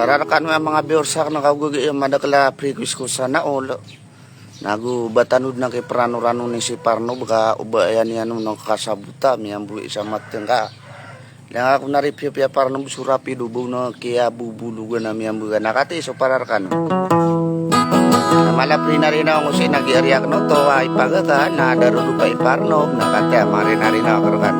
para kan mga biorsak na kagugi madakla prequis ko sana ol. Nagu batanud na kay prano-rano ni si Parno baka ubayan niya nung kasabuta miyang buli sa matengka. Yang ako na-review ya Parno surapi dubong na kaya bubulugan na miyang buga nakati so para kan. Malapri na rin ako si nag-iariak no to ay pagaga na darudo pa Parno nakati amari na rin ako kan.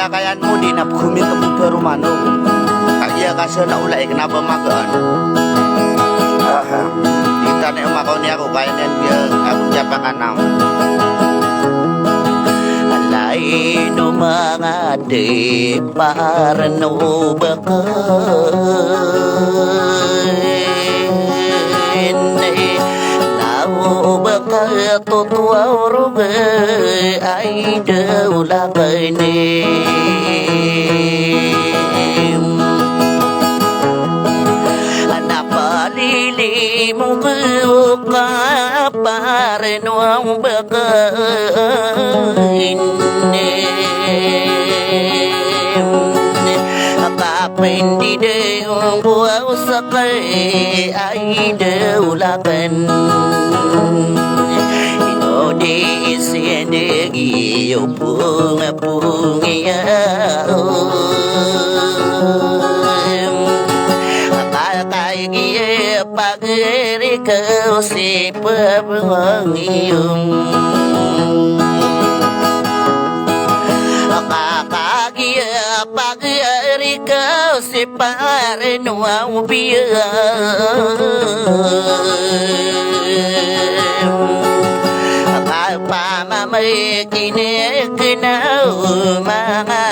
Kayaan mo din na kumit ang perumano kaya kasi na ulay kenapa makan kita na umakaw niya ako kaya niya ako japakan na alay no mga di parano bakain baka tutua urug ay daulakay ni napalili mo buka pareno ang bakain kapendi deong buaw sakay ay daulakan di siendegi yo bunga bunga kai gie pageri kau si pabangiyum kagie pageri kau si parenuau pamamay kinekinaw mga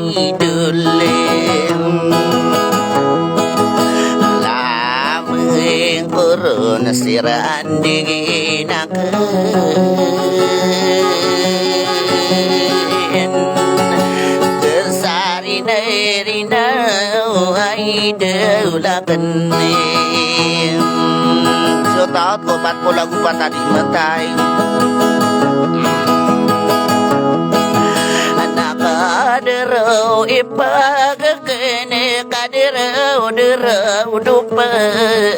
idolim lamang korona siraan di nakain kesari na rinaw ay daulakan so taot ko ba't po lagu pa tadi matay kaderaw ipagkene kaderaw deraw dupay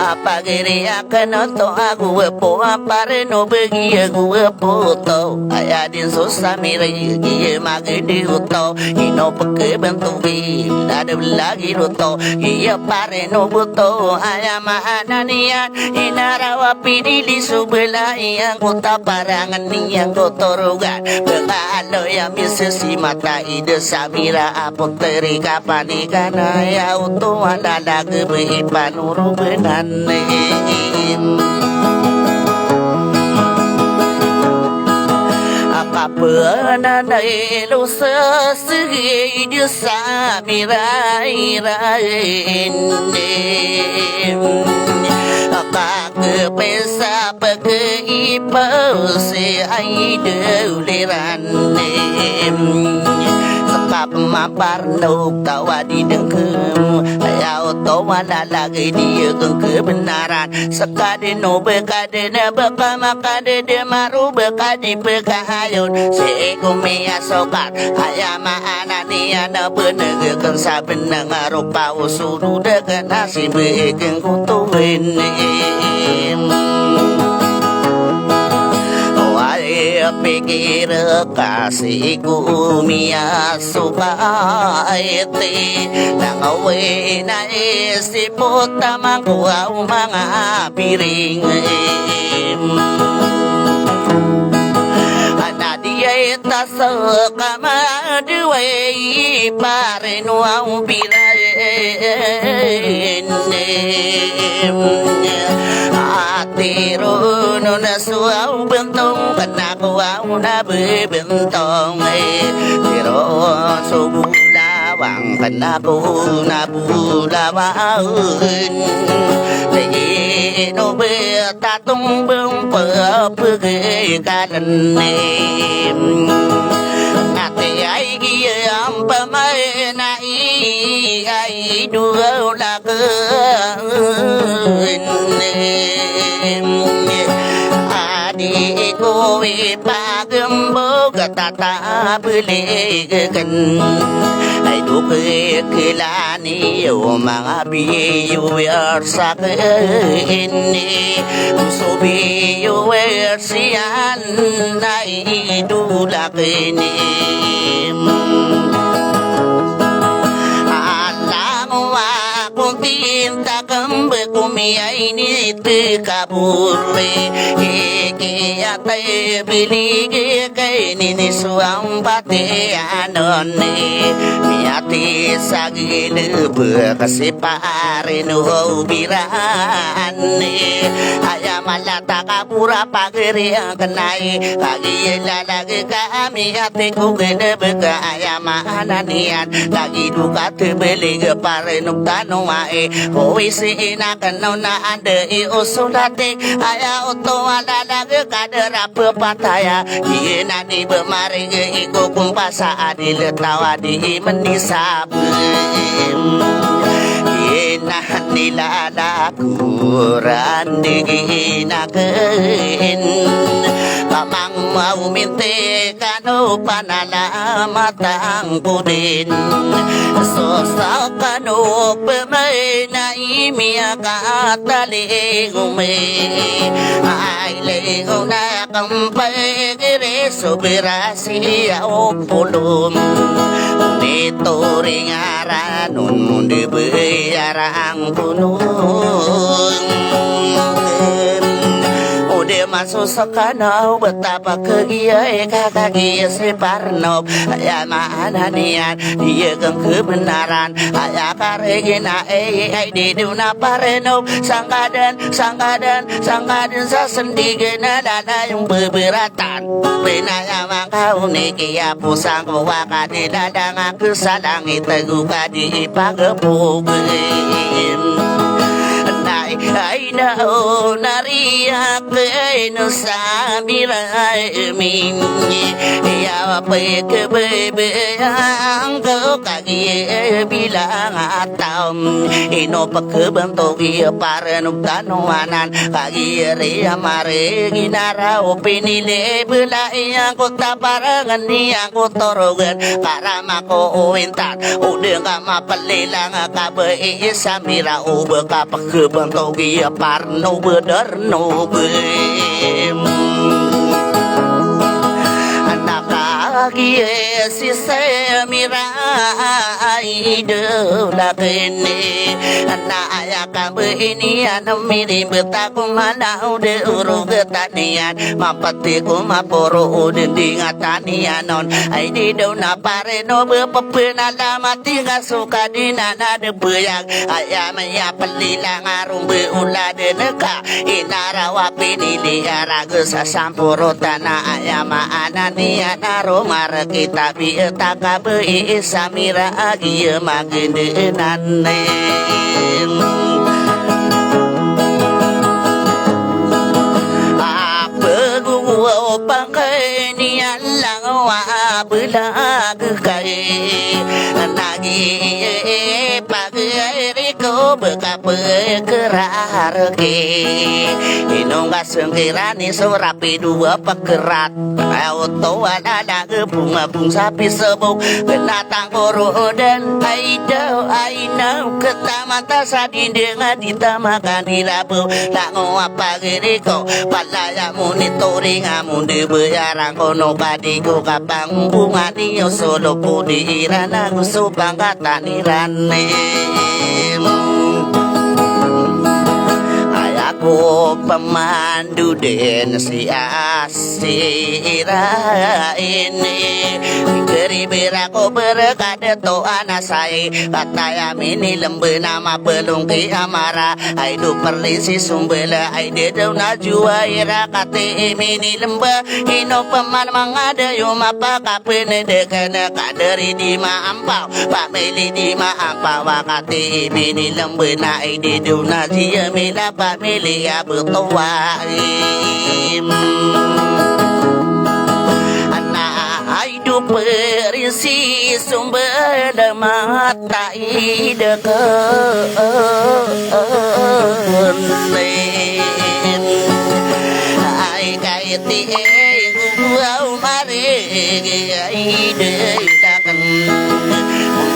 apagiri akan to aku po apareno bagi aku po to ayadin susamire giye magedi uto ino peke bentugi ada lagi ruto giye pareno buto ayama ananian inarawa pidili subela yang kota parangan yang kotorugan bekalo yang bisa si mata ide samira apoteri kapanikana ya uto ada lagi behipanuru benan apa pernah nailu sesegi di samirai apa kepesa pakai si aida uliran sebab mampar nuk tawa di dengkem ayau tawa lagi dia kebenaran sekade no bekade na beka makade de maru bekade bekahayun si kumia sokat ayama anania na benegekan sabenang rupa usuru dengan nasi beken kutuin pikir kasihku mia sukaiti nangawi na isipot tamang kuwaw mga piring Anadiyay tasa kamaduay pareno ang pirain Atiro no nasuaw bentong kanakuaw na bebentong Tiro subulawang kanako na bulawaun Ino betatong bempapagay kalanim Ate ay giyang pamay na ay dugaw lakan Adi ko ipagambog at tatabiligan Ay dukikilani o mga biyuwer sa akin Subiyower siyan ay idulakin Tinta kambe kumiyay ni te kaburi Kaya tayo biligi kay ninisuang pati anoni Miyati sa gilib kasi pare no birani Aya malata kabura pagiri ang kanay Kagiyala lagi kami ati kugilib kaya maananian Lagi duka tibilig pare no tanong Puisi inakanaw na ande iusulati Aya uto alalagi kadera pepataya Ina di bemaring ikukumpasa adil tawa di menisap Ina nilalakuran di ginakin Kamang mau minti kanu panalamatang pudin Sosa kanu pemay na imia katalihume Ay leho na kampay gire sobirasi o pulum Dito ring aranon di bayarang punong Udah masuk sekanaw betapa kegiatan kakagia si Parnop Aya mana nian dia keng kebenaran Aya karegina di duna Parnop Sangkadan sasendigena dana yang beberatan Benaya makau nikia pusang waka di dadang aku salangi teguka di pagepugin Ay na o nariyak ay no samira min Ya pa kebebe ang ko kagi bilang atam Ino pagkebanto iya para nugtanuanan Kagi ria mare ginara o pinili Belai ang kota parangan niya ko torogan Karama ko uwintan Udah ka mapalilang kabe samira o baka pagkebanto iya parno bederno bem Anak lagi si semira ide lakene Anak ayah kabe ini anak mirip betaku mana udah urung ketanian Mampati ku maporo udah dingatanian non Ay di dauna pare no bepepena lama tiga suka dinana de beyang Ayah maya pelilang arung beula de neka Inarawa pinili araga sasampuro tanah ayah maana nian aromar kita bieta kabe samira agi magendenane Apa gua pakai nian lang wa belag kai nagi pagai riko do beka berkerarke inong kasengkirani surapi dua pekerat auto ada bunga sapi sebuk binatang boro dan aino ketamata sadin dengan ditamakan di labu lango apa geriko palaya monitoring amun de bayarang kono badiko kapang bunga dio solo pudi irana gusu pangkatan irane ayaku pemandu den si asira ini Geribirako berkade to anasai kataya mini lembe nama belungki amara aidu perlisi sumbela aide dauna jua ira kate mini lembe ino peman mangada yo mapa kapene dekene kaderi di ma ampau pak meli di ma ampau wakate mini lembe na aide dauna jia mila pak meli ya betua hidup berisi sumber mata idekan ai kaiti gua mari ide dakan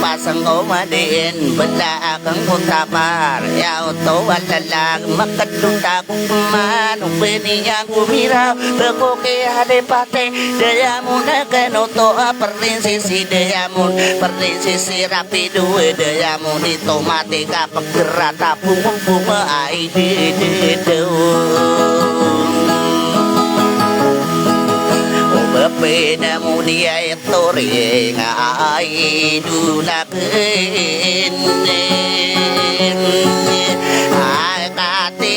pasang omaden benda akan kuntapar ya to walalang makadunda kuman ubeni yang kumira bekoke hade pate daya muna kenoto perlinsisi daya mun perlinsisi rapi duwe daya mun itu mati kapek gerata bunga ai de Bapena mulia itu ring ai dulaken ai kate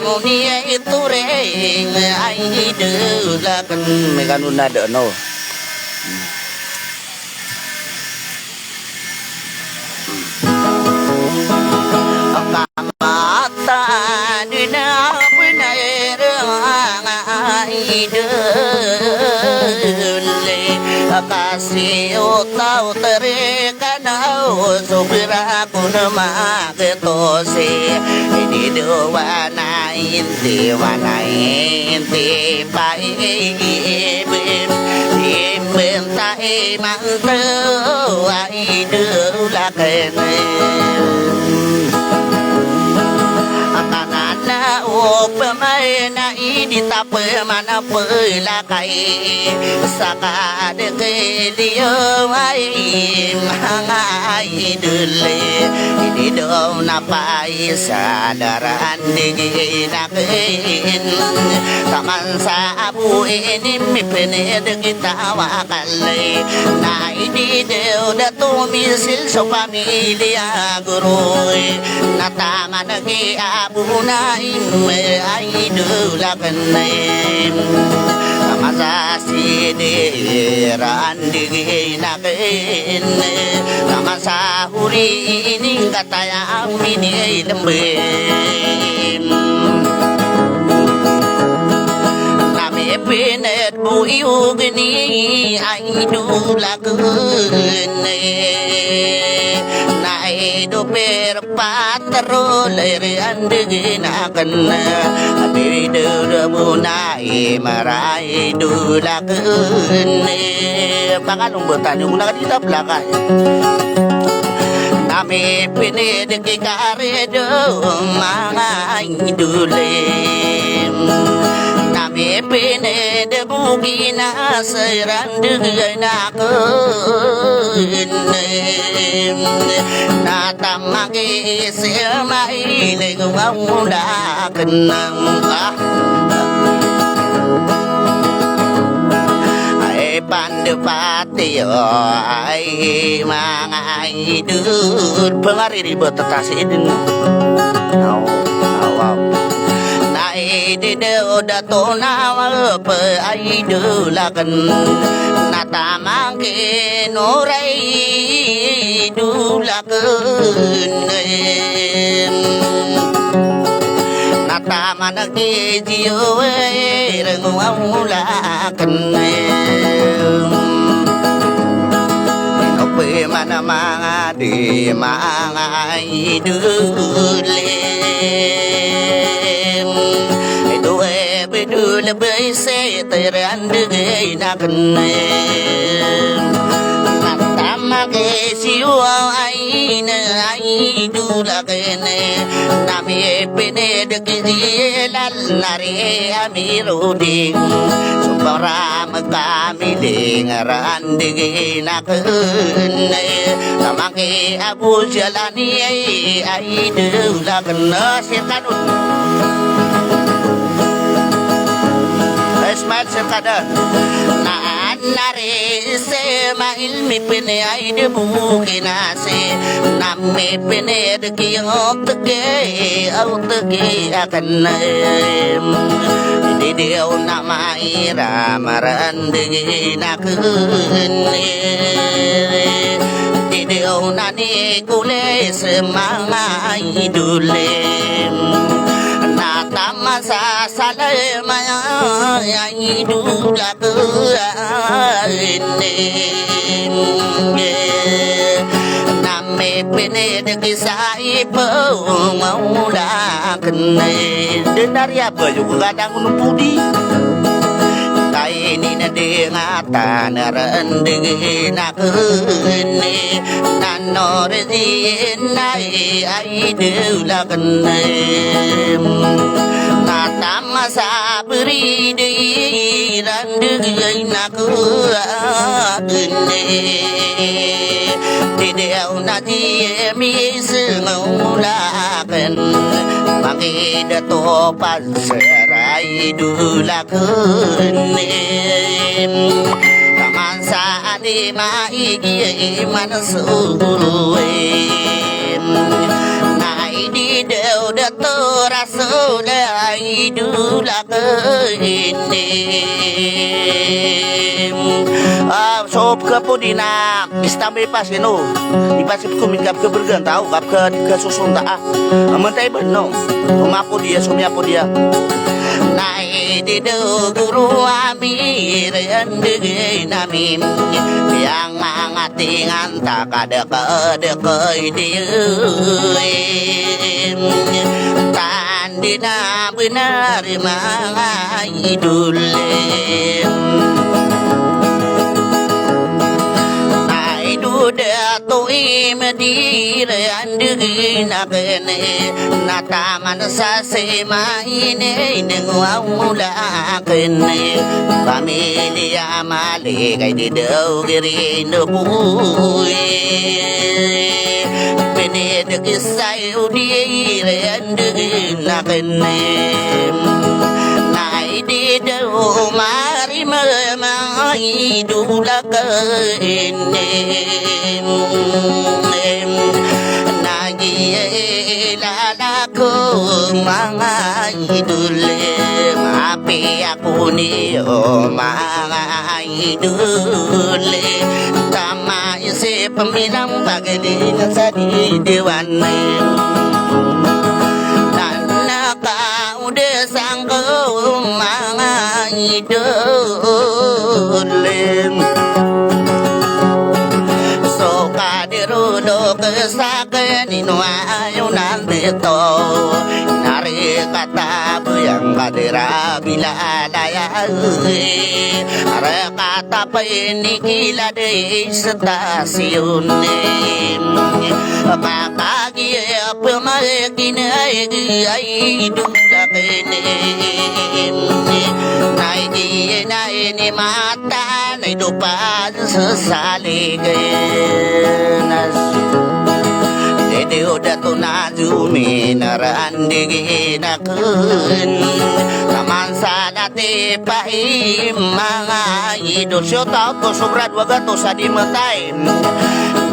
mulia itu ring ai dulaken mekanun nada no mata dina benar ai kasih utau terikanau supira aku nama ketose ini doa na inti pai imbentai mantu ai dula kene akanana pemaina ini tak mana pelakai saka dekelio ai mangai dule ini dong napai sadaran diginakin taman sabu ini mipene kita wakale na ini deu datu misil so familia guru na taman gi abuna me ai dula kenem masa sini randi naken masa huri ini kata yang ini lembe nami penet bu iu geni ai dula do per patro leri andegina kana abi do bunai marai dulaken pakalung bertanya ulang kita belakang nami pine de kare do mangai dulem nami pine de bugina serandegina natamagi semai lego ngauda kenang ai pandu pati ai mangai dud pengari ribet tetasi din di udah tona pe ai dulakan nata mangke norai dulakan nata manake jiwe rengulakan pe mana mga di mga idulim Ito bedul beise terandegay na kanem Tama ke siwa ay na ay dulakene Nami pinedegilal nari amiruding Sumpara magkamiling randigin na kene Namaki abu jalani ay dulakene Sirkanun Ismail Sirkada Nari se mahil mi pene ay debu kinase Nami pene deki otke akan Di dia nama ira marande nakune Di dia nani kule semanga idule Tama sa salama ya idula ini Name penede kisai po maula kene Denari apa juga kadang numpudi Kaini na dingatan rendengi na kene Nanore dinai ay dula Natama sabri di rendengi na kene Didew na diemi sengulakan Makida to panserai dulakan Taman saali maigi mansuruin Nai didew dato rasulai dulakan Sob ke podina istambe pas no ipasip ko mingkap ke bergan tahu kap ke susun ta mentai beno mapo dia sumya po dia nai di do guru amir ande nami yang mangatingan tak ada ke tandina benar mangaidulim Udah tuh medire andegi nakene nataman sase maine nengwaula kene familia male kai di dogeri no bui pene de kisai udire andegi nakene nai di do mari mai dulak ini Nagi lalaku mga idule Mapi ako niyo mga idule Tama isip milang pagaling sa didiwan Nakaudesan ko mga idule Rudo kesaken inuayo nandito Nari kata buyang kadera bila daya Are kata penikila di stasiun Makagi pemakin ay dudakene Naigi ni mata na dupan sesaligenas Dede udah tunazumi narandigi nakun Taman sadati pahim mga idol Siyo tao to sobrad wagato sa di matay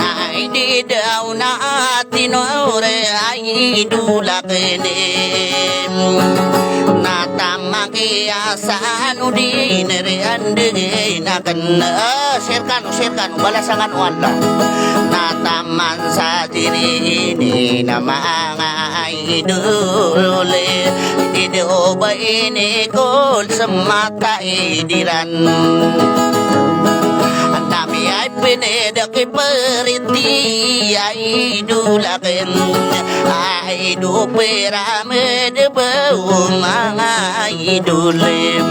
Ay di daw na atinore ay idulakinim Natamakiasan udin riandegi nakan Sirkan balasangan wala Nataman sa diri ini na mga idole Hindi ba inikol sa mata idiran Ang dami ay pinedok iperiti ay dulakin ay dupera medebau mga idulim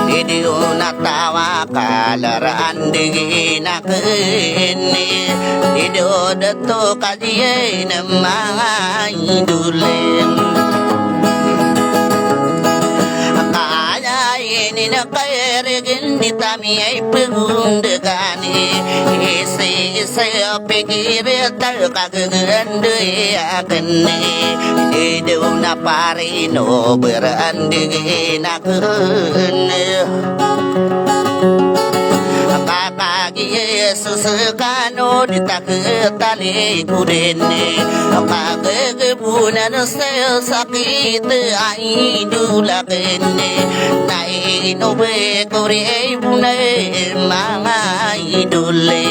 Didi unatawa kalaraan digin akini Didi odato kajiyin mga idulim ini nak kerjin di tami ay pengundegani isi pikir terkagende akene hidup na parino beranding nakene Kaki Yesus kano ditaketali kudene Kaki kebunan sel sakit ai dulakene Nai nobe kore bunai manga idule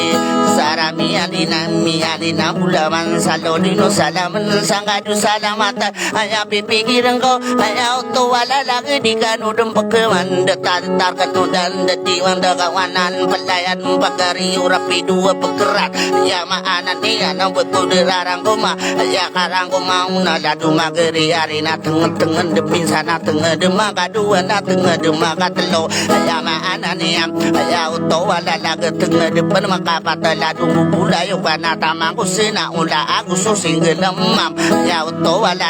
Sarami alina ulaman salodino salaman sangadu salamata Aya pikir engkau aya auto wala lagi di kanu dempekeman Detar katudan dediwan kawanan pelayan pagari urapi dua pegerak ya maanan dia na betul derarang goma ya karang goma una ladu mageri arina tengah-tengah depin sana tengah demak kadua na tengah demak katelo ya maanan dia ya uto wala laga tengah depan maka kata ladu bubula yo kana tamangku sina ula aku susing gelemam ya uto wala